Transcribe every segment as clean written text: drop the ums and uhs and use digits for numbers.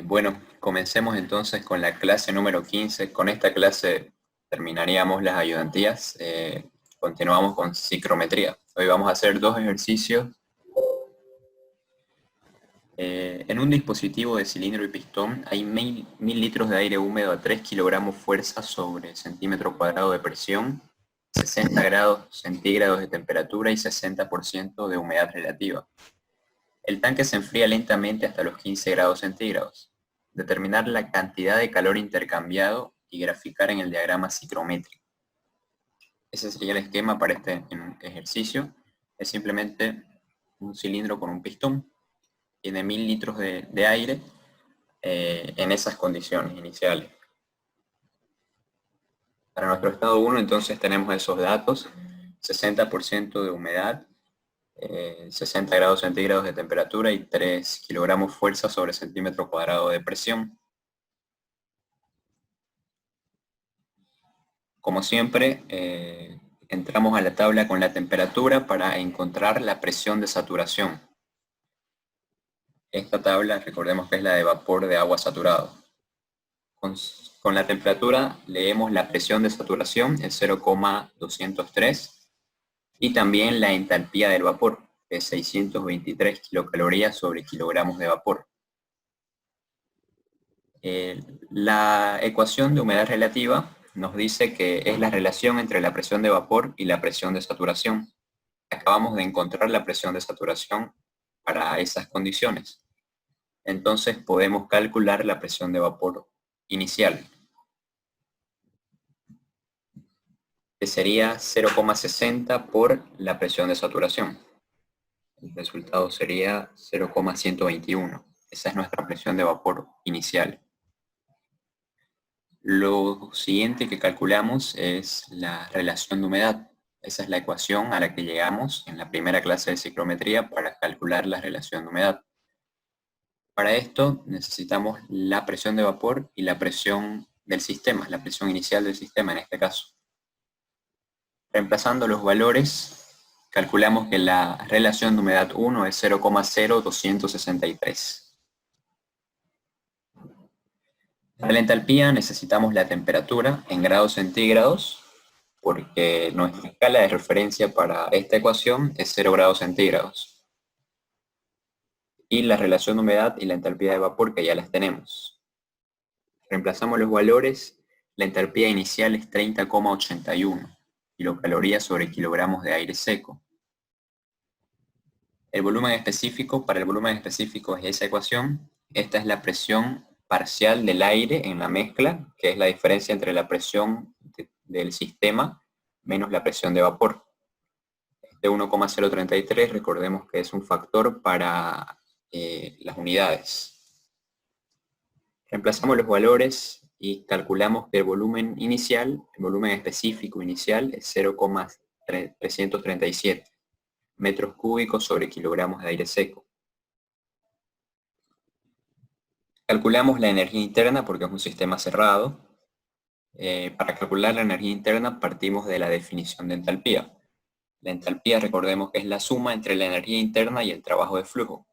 Bueno, comencemos entonces con la clase número 15. Con esta clase terminaríamos las ayudantías. Continuamos con psicometría. Hoy vamos a hacer dos ejercicios. En un dispositivo de cilindro y pistón hay 1000 litros de aire húmedo a 3 kilogramos fuerza sobre centímetro cuadrado de presión, 60 grados centígrados de temperatura y 60% de humedad relativa. El tanque se enfría lentamente hasta los 15 grados centígrados. Determinar la cantidad de calor intercambiado y graficar en el diagrama psicométrico. Ese sería el esquema para este ejercicio. Es simplemente un cilindro con un pistón. Tiene 1000 litros de aire en esas condiciones iniciales. Para nuestro estado 1 entonces tenemos esos datos. 60% de humedad, 60 grados centígrados de temperatura y 3 kilogramos fuerza sobre centímetro cuadrado de presión. Como siempre, entramos a la tabla con la temperatura para encontrar la presión de saturación. Esta tabla, recordemos que es la de vapor de agua saturado. Con la temperatura leemos la presión de saturación, el 0,203, y también la entalpía del vapor, que es 623 kilocalorías sobre kilogramos de vapor. La ecuación de humedad relativa nos dice que es la relación entre la presión de vapor y la presión de saturación. Acabamos de encontrar la presión de saturación para esas condiciones. Entonces podemos calcular la presión de vapor inicial, que sería 0,60 por la presión de saturación. El resultado sería 0,121. Esa es nuestra presión de vapor inicial. Lo siguiente que calculamos es la relación de humedad. Esa es la ecuación a la que llegamos en la primera clase de psicometría para calcular la relación de humedad. Para esto necesitamos la presión de vapor y la presión del sistema, la presión inicial del sistema en este caso. Reemplazando los valores, calculamos que la relación de humedad 1 es 0,0263. Para la entalpía necesitamos la temperatura en grados centígrados, porque nuestra escala de referencia para esta ecuación es 0 grados centígrados. Y la relación de humedad y la entalpía de vapor, que ya las tenemos. Reemplazamos los valores, la entalpía inicial es 30,81 kilocalorías sobre kilogramos de aire seco. El volumen específico, para el volumen específico es esa ecuación. Esta es la presión parcial del aire en la mezcla, que es la diferencia entre la presión del sistema menos la presión de vapor. Este 1,033, recordemos que es un factor para las unidades. Reemplazamos los valores y calculamos que el volumen inicial, el volumen específico inicial es 0,337 metros cúbicos sobre kilogramos de aire seco. Calculamos la energía interna porque es un sistema cerrado. Para calcular la energía interna partimos de la definición de entalpía. La entalpía, recordemos que es la suma entre la energía interna y el trabajo de flujo.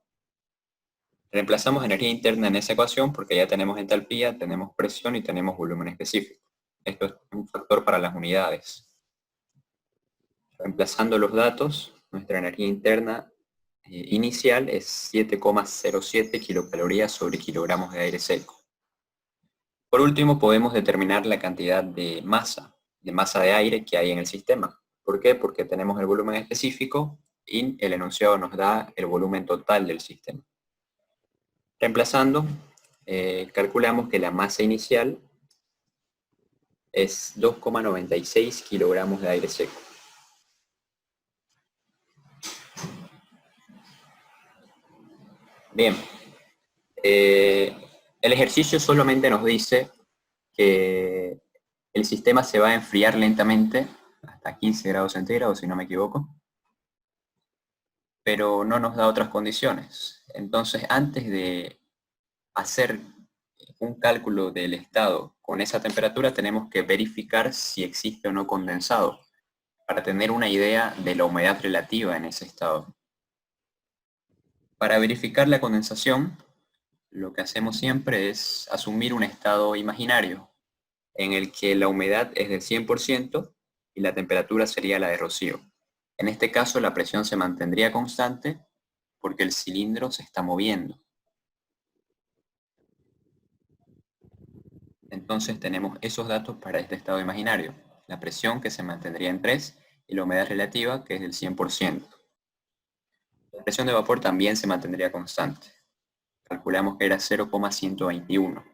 Reemplazamos energía interna en esa ecuación porque ya tenemos entalpía, tenemos presión y tenemos volumen específico. Esto es un factor para las unidades. Reemplazando los datos, nuestra energía interna inicial es 7,07 kilocalorías sobre kilogramos de aire seco. Por último, podemos determinar la cantidad de masa de aire que hay en el sistema. ¿Por qué? Porque tenemos el volumen específico y el enunciado nos da el volumen total del sistema. Reemplazando, calculamos que la masa inicial es 2,96 kilogramos de aire seco. Bien, el ejercicio solamente nos dice que el sistema se va a enfriar lentamente hasta 15 grados centígrados, si no me equivoco, pero no nos da otras condiciones. Entonces, antes de hacer un cálculo del estado con esa temperatura, tenemos que verificar si existe o no condensado, para tener una idea de la humedad relativa en ese estado. Para verificar la condensación, lo que hacemos siempre es asumir un estado imaginario en el que la humedad es del 100% y la temperatura sería la de rocío. En este caso la presión se mantendría constante porque el cilindro se está moviendo. Entonces tenemos esos datos para este estado imaginario. La presión, que se mantendría en 3, y la humedad relativa, que es del 100%. La presión de vapor también se mantendría constante. Calculamos que era 0,121.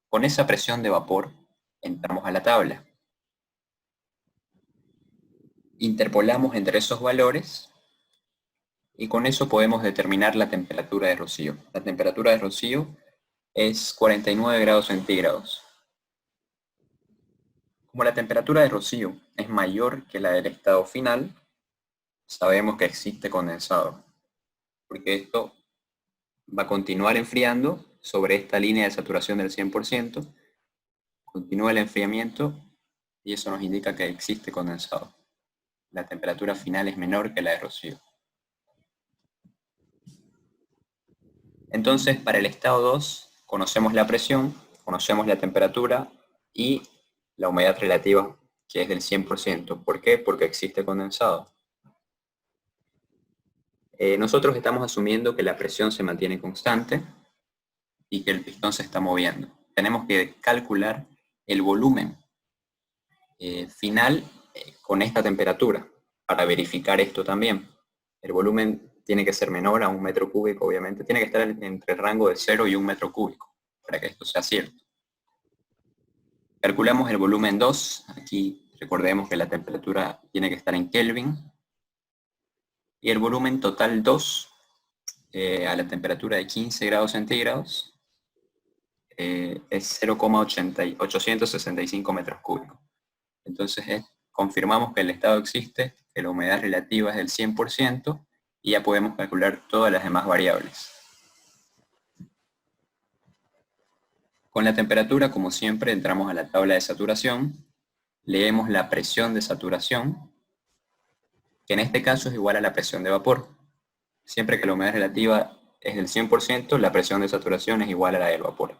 Con esa presión de vapor entramos a la tabla. Interpolamos entre esos valores y con eso podemos determinar la temperatura de rocío. La temperatura de rocío es 49 grados centígrados. Como la temperatura de rocío es mayor que la del estado final, sabemos que existe condensado, porque esto va a continuar enfriando sobre esta línea de saturación del 100%, continúa el enfriamiento y eso nos indica que existe condensado. La temperatura final es menor que la de rocío. Entonces, para el estado 2, conocemos la presión, conocemos la temperatura y la humedad relativa, que es del 100%. ¿Por qué? Porque existe condensado. Nosotros estamos asumiendo que la presión se mantiene constante y que el pistón se está moviendo. Tenemos que calcular el volumen final con esta temperatura para verificar esto también. El volumen tiene que ser menor a 1 metro cúbico, obviamente. Tiene que estar entre el rango de 0 y 1 metro cúbico para que esto sea cierto. Calculamos el volumen 2. Aquí recordemos que la temperatura tiene que estar en Kelvin. Y el volumen total 2 a la temperatura de 15 grados centígrados es 0,865 metros cúbicos. Entonces confirmamos que el estado existe, que la humedad relativa es del 100% y ya podemos calcular todas las demás variables. Con la temperatura, como siempre, entramos a la tabla de saturación, leemos la presión de saturación, que en este caso es igual a la presión de vapor. Siempre que la humedad relativa es del 100%, la presión de saturación es igual a la del vapor.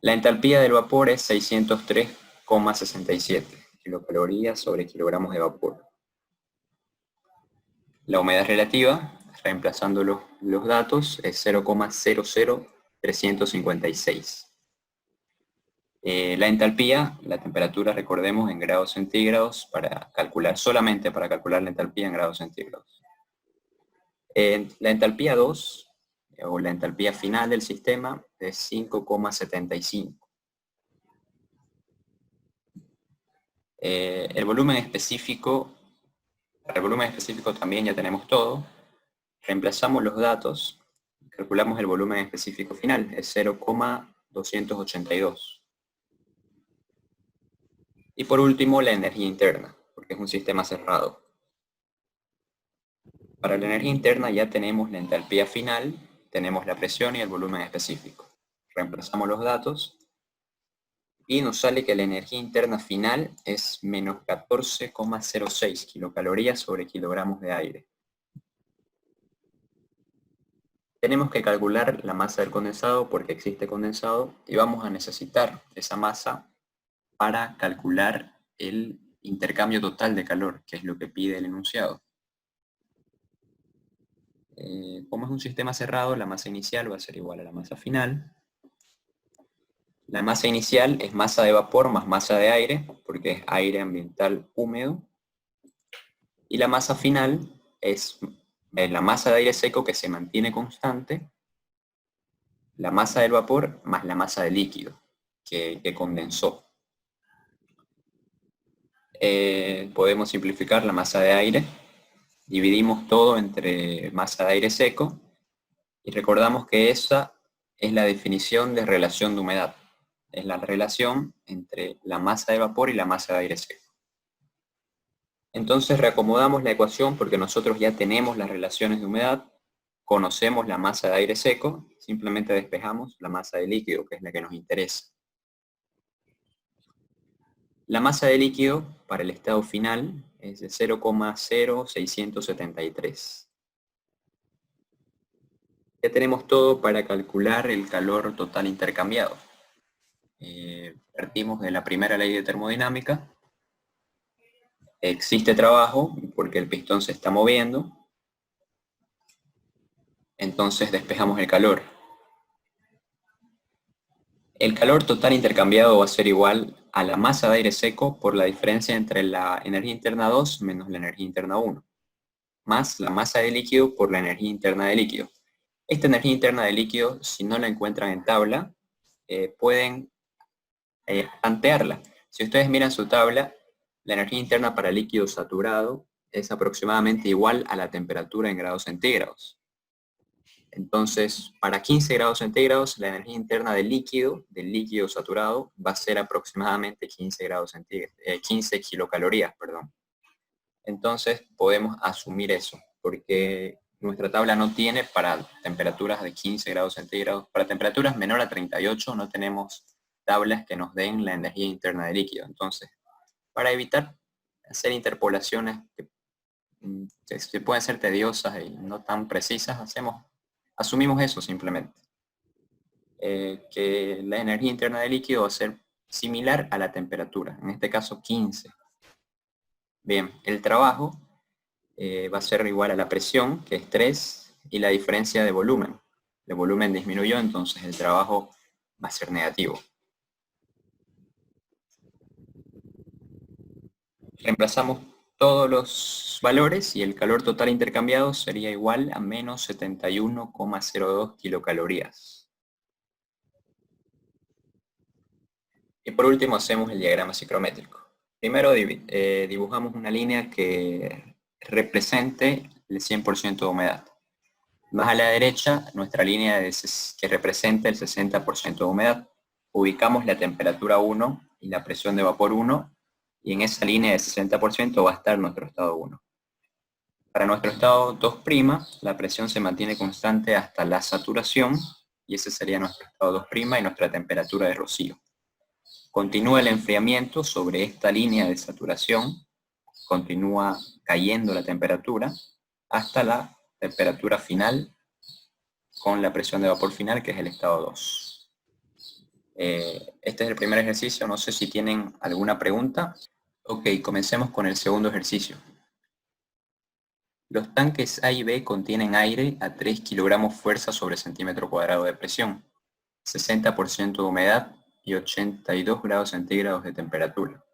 La entalpía del vapor es 603,67 kilocalorías sobre kilogramos de vapor. La humedad relativa, reemplazando los datos, es 0,00356. La entalpía, la temperatura, recordemos, en grados centígrados, solamente para calcular la entalpía en grados centígrados. La entalpía 2, o la entalpía final del sistema, es 5,75. El volumen específico, para el volumen específico también ya tenemos todo. Reemplazamos los datos, calculamos el volumen específico final, es 0,282. Y por último, la energía interna, porque es un sistema cerrado. Para la energía interna ya tenemos la entalpía final, tenemos la presión y el volumen específico. Reemplazamos los datos y nos sale que la energía interna final es menos 14,06 kilocalorías sobre kilogramos de aire. Tenemos que calcular la masa del condensado porque existe condensado y vamos a necesitar esa masa para calcular el intercambio total de calor, que es lo que pide el enunciado. Como es un sistema cerrado, la masa inicial va a ser igual a la masa final. La masa inicial es masa de vapor más masa de aire, porque es aire ambiental húmedo. Y la masa final es la masa de aire seco que se mantiene constante, la masa del vapor más la masa del líquido que condensó. Podemos simplificar la masa de aire. Dividimos todo entre masa de aire seco y recordamos que esa es la definición de relación de humedad. Es la relación entre la masa de vapor y la masa de aire seco. Entonces reacomodamos la ecuación porque nosotros ya tenemos las relaciones de humedad, conocemos la masa de aire seco, simplemente despejamos la masa de líquido, que es la que nos interesa. La masa de líquido para el estado final es de 0,0673. Ya tenemos todo para calcular el calor total intercambiado. Partimos de la primera ley de termodinámica. Existe trabajo porque el pistón se está moviendo. Entonces despejamos el calor. El calor total intercambiado va a ser igual a la masa de aire seco por la diferencia entre la energía interna 2 menos la energía interna 1, más la masa de líquido por la energía interna de líquido. Esta energía interna de líquido, si no la encuentran en tabla, pueden tantearla. Si ustedes miran su tabla, la energía interna para líquido saturado es aproximadamente igual a la temperatura en grados centígrados. Entonces, para 15 grados centígrados, la energía interna del líquido saturado, va a ser aproximadamente 15 grados centígrados, 15 kilocalorías, perdón. Entonces, podemos asumir eso, porque nuestra tabla no tiene para temperaturas de 15 grados centígrados. Para temperaturas menor a 38 no tenemos tablas que nos den la energía interna del líquido. Entonces, para evitar hacer interpolaciones que pueden ser tediosas y no tan precisas, asumimos eso simplemente. Que la energía interna del líquido va a ser similar a la temperatura, en este caso 15. Bien, el trabajo va a ser igual a la presión, que es 3, y la diferencia de volumen. El volumen disminuyó, entonces el trabajo va a ser negativo. Reemplazamos todos los valores y el calor total intercambiado sería igual a menos 71,02 kilocalorías. Y por último hacemos el diagrama psicométrico. Primero dibujamos una línea que represente el 100% de humedad. Más a la derecha, nuestra línea que representa el 60% de humedad. Ubicamos la temperatura 1 y la presión de vapor 1, y en esa línea de 60% va a estar nuestro estado 1. Para nuestro estado 2', la presión se mantiene constante hasta la saturación, y ese sería nuestro estado 2' y nuestra temperatura de rocío. Continúa el enfriamiento sobre esta línea de saturación, continúa cayendo la temperatura hasta la temperatura final con la presión de vapor final, que es el estado 2. Este es el primer ejercicio, no sé si tienen alguna pregunta. Ok, comencemos con el segundo ejercicio. Los tanques A y B contienen aire a 3 kilogramos fuerza sobre centímetro cuadrado de presión, 60% de humedad y 82 grados centígrados de temperatura.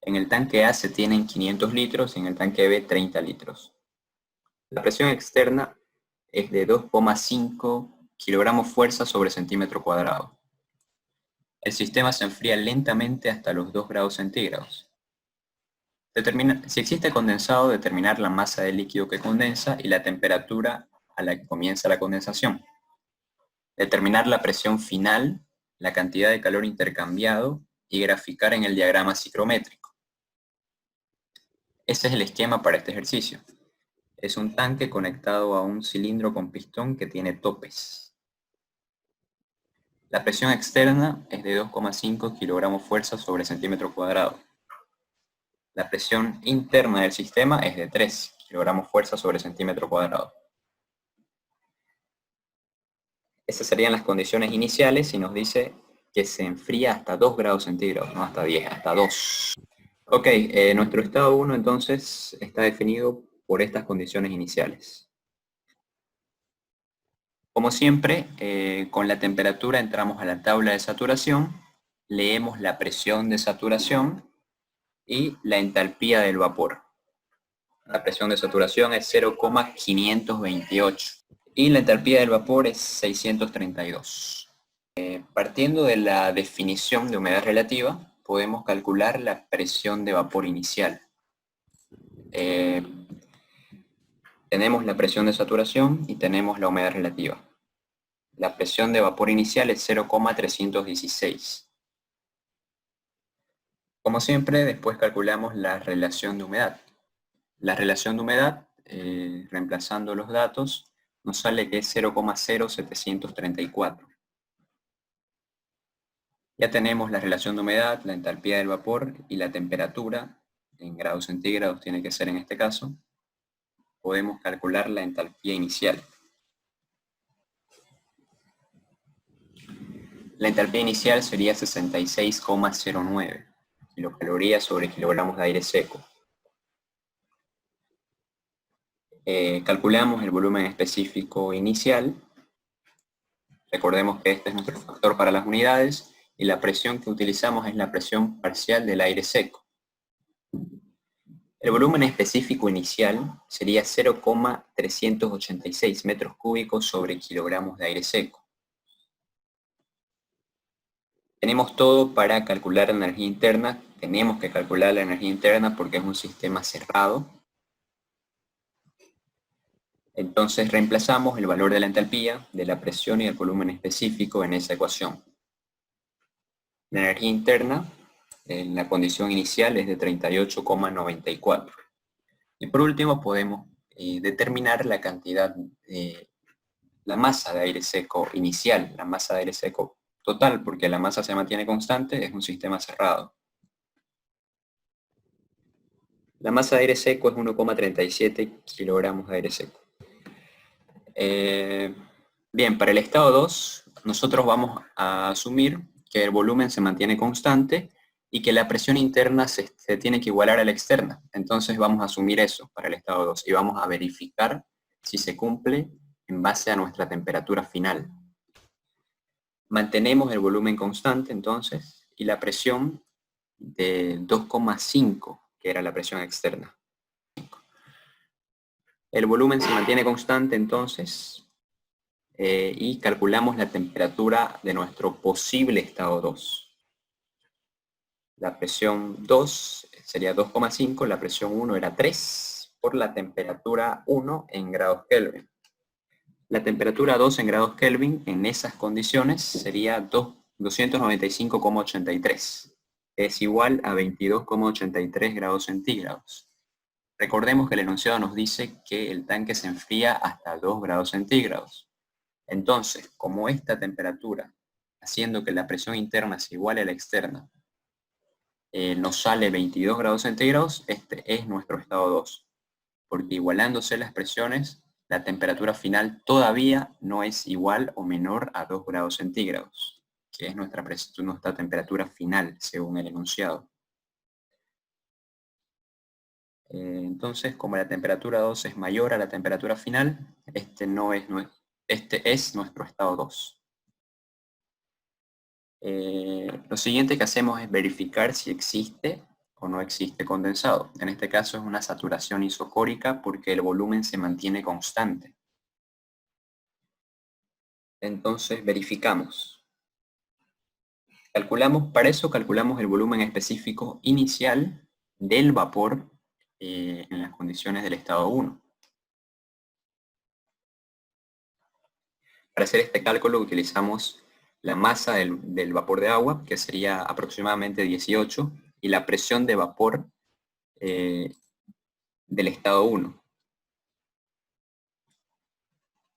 En el tanque A se tienen 500 litros y en el tanque B 30 litros. La presión externa es de 2,5 kilogramos fuerza sobre centímetro cuadrado. El sistema se enfría lentamente hasta los 2 grados centígrados. Si existe condensado, determinar la masa del líquido que condensa y la temperatura a la que comienza la condensación. Determinar la presión final, la cantidad de calor intercambiado y graficar en el diagrama psicométrico. Este es el esquema para este ejercicio. Es un tanque conectado a un cilindro con pistón que tiene topes. La presión externa es de 2,5 kilogramos fuerza sobre centímetro cuadrado. La presión interna del sistema es de 3 kilogramos fuerza sobre centímetro cuadrado. Esas serían las condiciones iniciales y nos dice que se enfría hasta 2 grados centígrados, no hasta 10, hasta 2. Ok, nuestro estado 1 entonces está definido por estas condiciones iniciales. Como siempre, con la temperatura entramos a la tabla de saturación, leemos la presión de saturación y la entalpía del vapor. La presión de saturación es 0,528 y la entalpía del vapor es 632. Partiendo de la definición de humedad relativa, podemos calcular la presión de vapor inicial. Tenemos la presión de saturación y tenemos la humedad relativa. La presión de vapor inicial es 0,316. Como siempre, después calculamos la relación de humedad. La relación de humedad, reemplazando los datos, nos sale que es 0,0734. Ya tenemos la relación de humedad, la entalpía del vapor y la temperatura, en grados centígrados tiene que ser en este caso. Podemos calcular la entalpía inicial. La entalpía inicial sería 66,09 kilocalorías sobre kilogramos de aire seco. Calculamos el volumen específico inicial. Recordemos que este es nuestro factor para las unidades y la presión que utilizamos es la presión parcial del aire seco. El volumen específico inicial sería 0,386 metros cúbicos sobre kilogramos de aire seco. Tenemos todo para calcular la energía interna. Tenemos que calcular la energía interna porque es un sistema cerrado. Entonces reemplazamos el valor de la entalpía, de la presión y el volumen específico en esa ecuación. La energía interna en la condición inicial es de 38,94. Y por último podemos determinar la cantidad de la masa de aire seco inicial, la masa de aire seco total, porque la masa se mantiene constante, es un sistema cerrado. La masa de aire seco es 1,37 kilogramos de aire seco. Bien, para el estado 2, nosotros vamos a asumir que el volumen se mantiene constante y que la presión interna se tiene que igualar a la externa. Entonces vamos a asumir eso para el estado 2 y vamos a verificar si se cumple en base a nuestra temperatura final. Mantenemos el volumen constante entonces y la presión de 2,5, que era la presión externa. El volumen se mantiene constante entonces y calculamos la temperatura de nuestro posible estado 2. La presión 2 sería 2,5, la presión 1 era 3 por la temperatura 1 en grados Kelvin. La temperatura 2 en grados Kelvin en esas condiciones sería 295,83. Es igual a 22,83 grados centígrados. Recordemos que el enunciado nos dice que el tanque se enfría hasta 2 grados centígrados. Entonces, como esta temperatura, haciendo que la presión interna se iguale a la externa, nos sale 22 grados centígrados, este es nuestro estado 2. Porque igualándose las presiones, la temperatura final todavía no es igual o menor a 2 grados centígrados, que es nuestra temperatura final, según el enunciado. Entonces, como la temperatura 2 es mayor a la temperatura final, este es nuestro estado 2. Lo siguiente que hacemos es verificar si existe o no existe condensado. En este caso es una saturación isocórica porque el volumen se mantiene constante. Entonces verificamos. Para eso calculamos el volumen específico inicial del vapor en las condiciones del estado 1. Para hacer este cálculo utilizamos la masa del vapor de agua, que sería aproximadamente 18, y la presión de vapor del estado 1.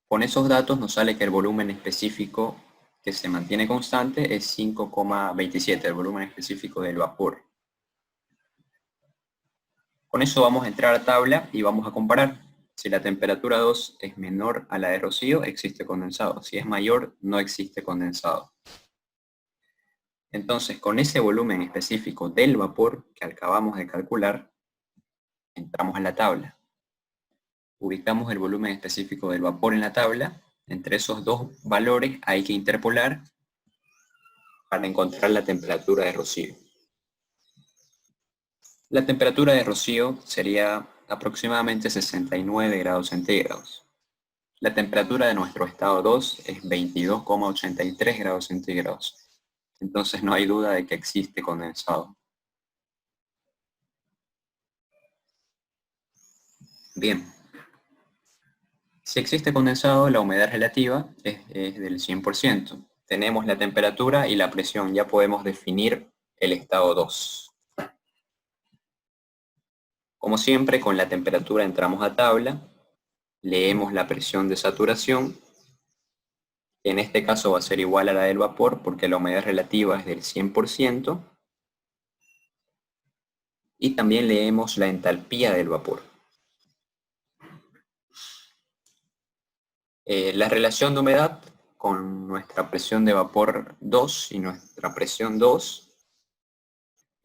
Con esos datos nos sale que el volumen específico que se mantiene constante es 5,27, el volumen específico del vapor. Con eso vamos a entrar a tabla y vamos a comparar. Si la temperatura 2 es menor a la de rocío, existe condensado. Si es mayor, no existe condensado. Entonces, con ese volumen específico del vapor que acabamos de calcular, entramos a la tabla. Ubicamos el volumen específico del vapor en la tabla. Entre esos dos valores hay que interpolar para encontrar la temperatura de rocío. La temperatura de rocío sería aproximadamente 69 grados centígrados. La temperatura de nuestro estado 2 es 22,83 grados centígrados. Entonces no hay duda de que existe condensado. Bien. Si existe condensado, la humedad relativa es del 100%. Tenemos la temperatura y la presión. Ya podemos definir el estado 2. Como siempre, con la temperatura entramos a tabla, leemos la presión de saturación, que en este caso va a ser igual a la del vapor porque la humedad relativa es del 100%, y también leemos la entalpía del vapor. La relación de humedad con nuestra presión de vapor 2 y nuestra presión 2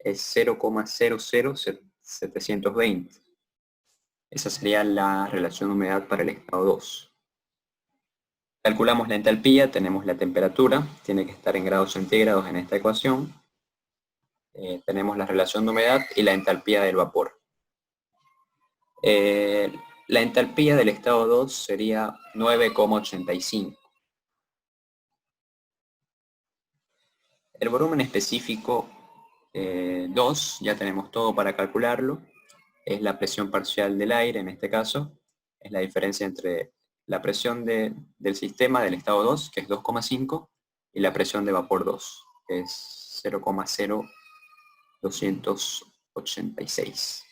es 0,00720. Esa sería la relación de humedad para el estado 2. Calculamos la entalpía, tenemos la temperatura, tiene que estar en grados centígrados en esta ecuación. Tenemos la relación de humedad y la entalpía del vapor. La entalpía del estado 2 sería 9,85. El volumen específico 2, ya tenemos todo para calcularlo. Es la presión parcial del aire, en este caso. Es la diferencia entre la presión del sistema del estado 2, que es 2,5, y la presión de vapor 2, que es 0,0286.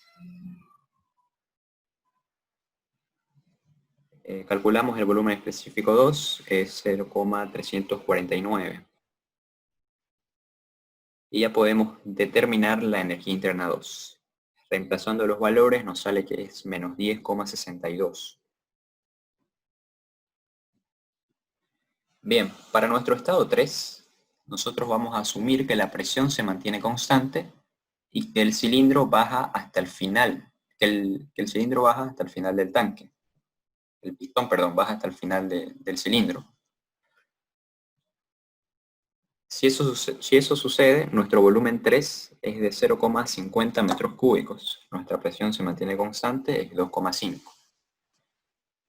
Calculamos el volumen específico 2, es 0,349. Y ya podemos determinar la energía interna 2. Reemplazando los valores nos sale que es menos 10,62. Bien, para nuestro estado 3, nosotros vamos a asumir que la presión se mantiene constante y que el cilindro baja hasta el final, que el cilindro baja hasta el final del tanque. El pistón, perdón, baja hasta el final del cilindro. Si eso sucede, nuestro volumen 3 es de 0,50 metros cúbicos. Nuestra presión se mantiene constante, es 2,5.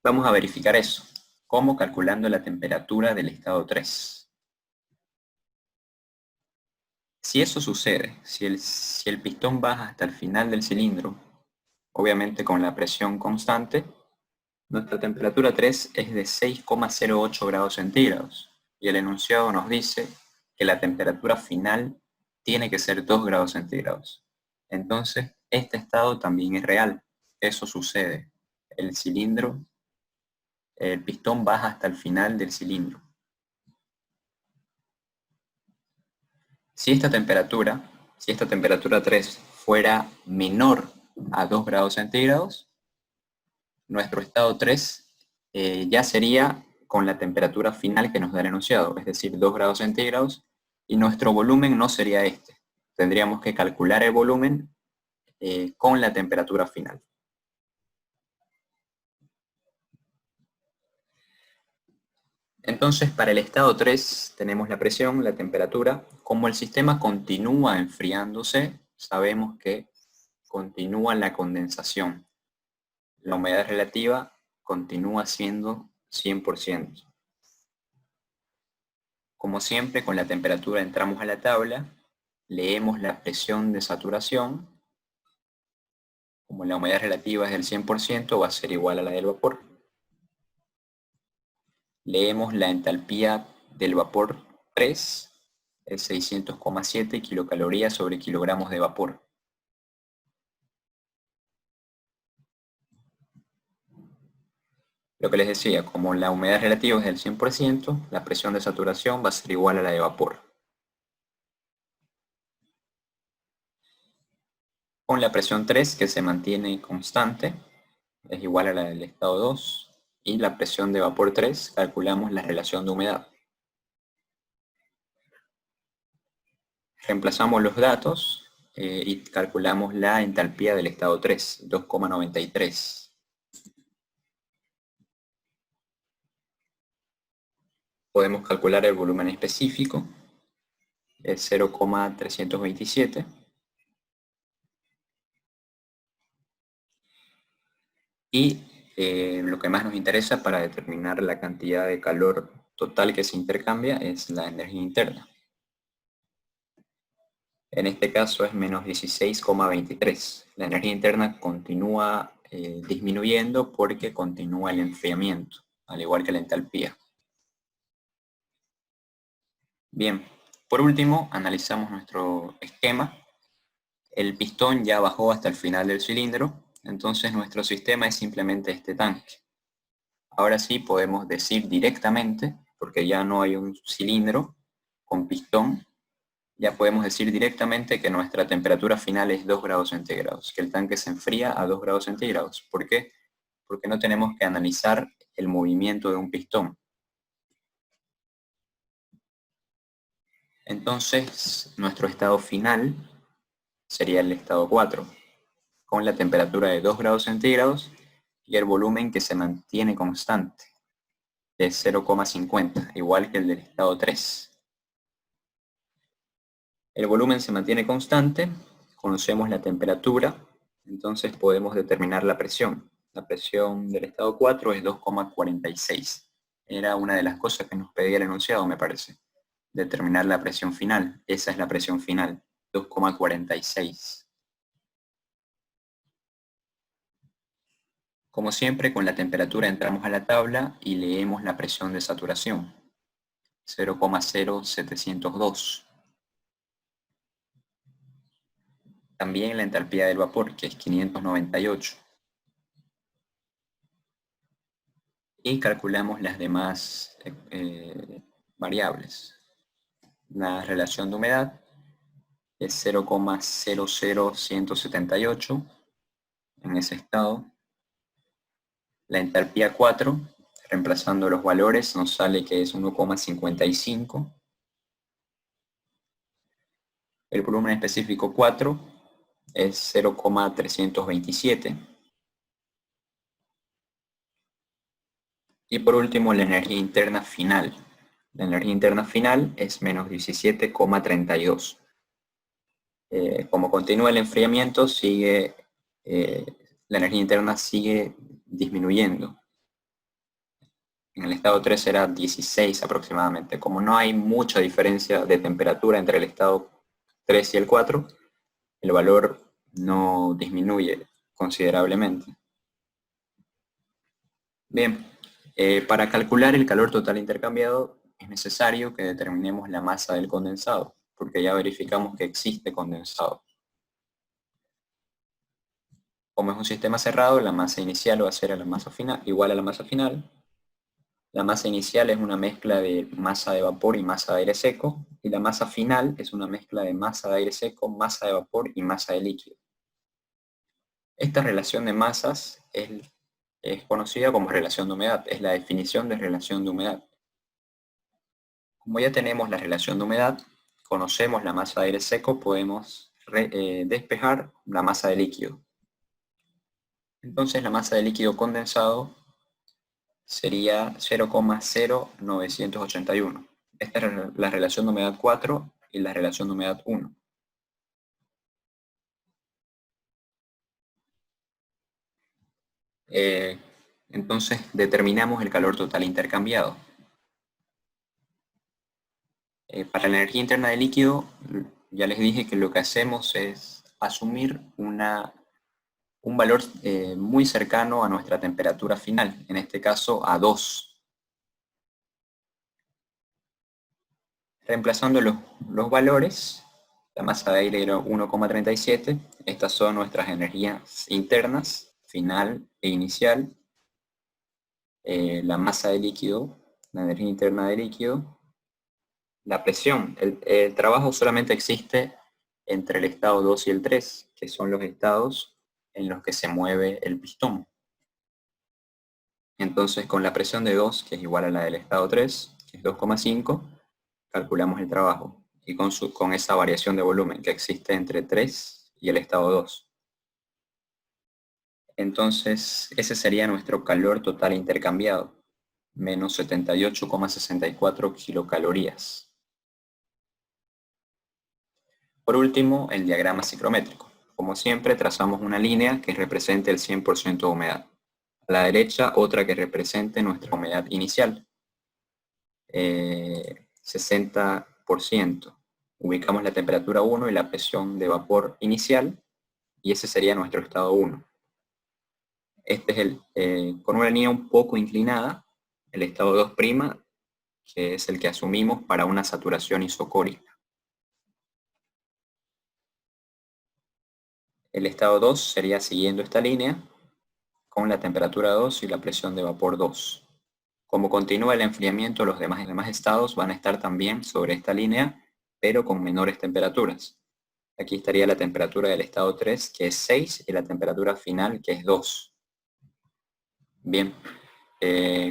Vamos a verificar eso. ¿Cómo? Calculando la temperatura del estado 3. Si eso sucede, si el pistón baja hasta el final del cilindro, obviamente con la presión constante, nuestra temperatura 3 es de 6,08 grados centígrados. Y el enunciado nos dice que la temperatura final tiene que ser 2 grados centígrados. Entonces, este estado también es real. Eso sucede. El pistón baja hasta el final del cilindro. Si esta temperatura 3 fuera menor a 2 grados centígrados, nuestro estado 3 ya sería con la temperatura final que nos da el enunciado, es decir, 2 grados centígrados, y nuestro volumen no sería este. Tendríamos que calcular el volumen con la temperatura final. Entonces, para el estado 3 tenemos la presión, la temperatura. Como el sistema continúa enfriándose, sabemos que continúa la condensación. La humedad relativa continúa siendo 100%. Como siempre, con la temperatura entramos a la tabla, leemos la presión de saturación. Como la humedad relativa es del 100%, va a ser igual a la del vapor. Leemos la entalpía del vapor 3, es 600,7 kilocalorías sobre kilogramos de vapor. Lo que les decía, como la humedad relativa es del 100%, la presión de saturación va a ser igual a la de vapor. Con la presión 3, que se mantiene constante, es igual a la del estado 2, y la presión de vapor 3, calculamos la relación de humedad. Reemplazamos los datos y calculamos la entalpía del estado 3, 2,93. Podemos calcular el volumen específico, es 0,327. Y lo que más nos interesa para determinar la cantidad de calor total que se intercambia es la energía interna. En este caso es menos 16,23. La energía interna continúa disminuyendo porque continúa el enfriamiento, al igual que la entalpía. Bien, por último, analizamos nuestro esquema. El pistón ya bajó hasta el final del cilindro, entonces nuestro sistema es simplemente este tanque. Ahora sí podemos decir directamente, porque ya no hay un cilindro con pistón, ya podemos decir directamente que nuestra temperatura final es 2 grados centígrados, que el tanque se enfría a 2 grados centígrados. ¿Por qué? Porque no tenemos que analizar el movimiento de un pistón. Entonces, nuestro estado final sería el estado 4, con la temperatura de 2 grados centígrados y el volumen que se mantiene constante, de 0,50, igual que el del estado 3. El volumen se mantiene constante, conocemos la temperatura, entonces podemos determinar la presión. La presión del estado 4 es 2,46. Era una de las cosas que nos pedía el enunciado, me parece. Determinar la presión final. Esa es la presión final, 2,46. Como siempre, con la temperatura entramos a la tabla y leemos la presión de saturación, 0,0702. También la entalpía del vapor, que es 598. Y calculamos las demás variables. La relación de humedad es 0,00178 en ese estado. La entalpía 4, reemplazando los valores, nos sale que es 1,55. El volumen específico 4 es 0,327. Y por último, la energía interna final. La energía interna final es menos 17,32. Como continúa el enfriamiento, la energía interna sigue disminuyendo. En el estado 3 era 16 aproximadamente. Como no hay mucha diferencia de temperatura entre el estado 3 y el 4, el valor no disminuye considerablemente. Bien, para calcular el calor total intercambiado es necesario que determinemos la masa del condensado, porque ya verificamos que existe condensado. Como es un sistema cerrado, la masa inicial va a ser igual a la masa final. La masa inicial es una mezcla de masa de vapor y masa de aire seco, y la masa final es una mezcla de masa de aire seco, masa de vapor y masa de líquido. Esta relación de masas es conocida como relación de humedad, es la definición de relación de humedad. Como ya tenemos la relación de humedad, conocemos la masa de aire seco, podemos despejar la masa de líquido. Entonces la masa de líquido condensado sería 0,0981. Esta es la relación de humedad 4 y la relación de humedad 1. Entonces determinamos el calor total intercambiado. Para la energía interna del líquido, ya les dije que lo que hacemos es asumir un valor muy cercano a nuestra temperatura final, en este caso a 2. Reemplazando los valores, la masa de aire era 1,37, estas son nuestras energías internas, final e inicial. La masa de líquido, la energía interna de líquido, la presión. El trabajo solamente existe entre el estado 2 y el 3, que son los estados en los que se mueve el pistón. Entonces, con la presión de 2, que es igual a la del estado 3, que es 2,5, calculamos el trabajo. Y con esa variación de volumen que existe entre 3 y el estado 2. Entonces, ese sería nuestro calor total intercambiado, menos 78,64 kilocalorías. Por último, el diagrama ciclométrico. Como siempre, trazamos una línea que represente el 100% de humedad. A la derecha, otra que represente nuestra humedad inicial, 60%. Ubicamos la temperatura 1 y la presión de vapor inicial, y ese sería nuestro estado 1. Este es con una línea un poco inclinada, el estado 2', que es el que asumimos para una saturación isocórica. El estado 2 sería siguiendo esta línea, con la temperatura 2 y la presión de vapor 2. Como continúa el enfriamiento, los demás estados van a estar también sobre esta línea, pero con menores temperaturas. Aquí estaría la temperatura del estado 3, que es 6, y la temperatura final, que es 2. Bien,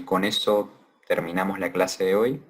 con eso terminamos la clase de hoy.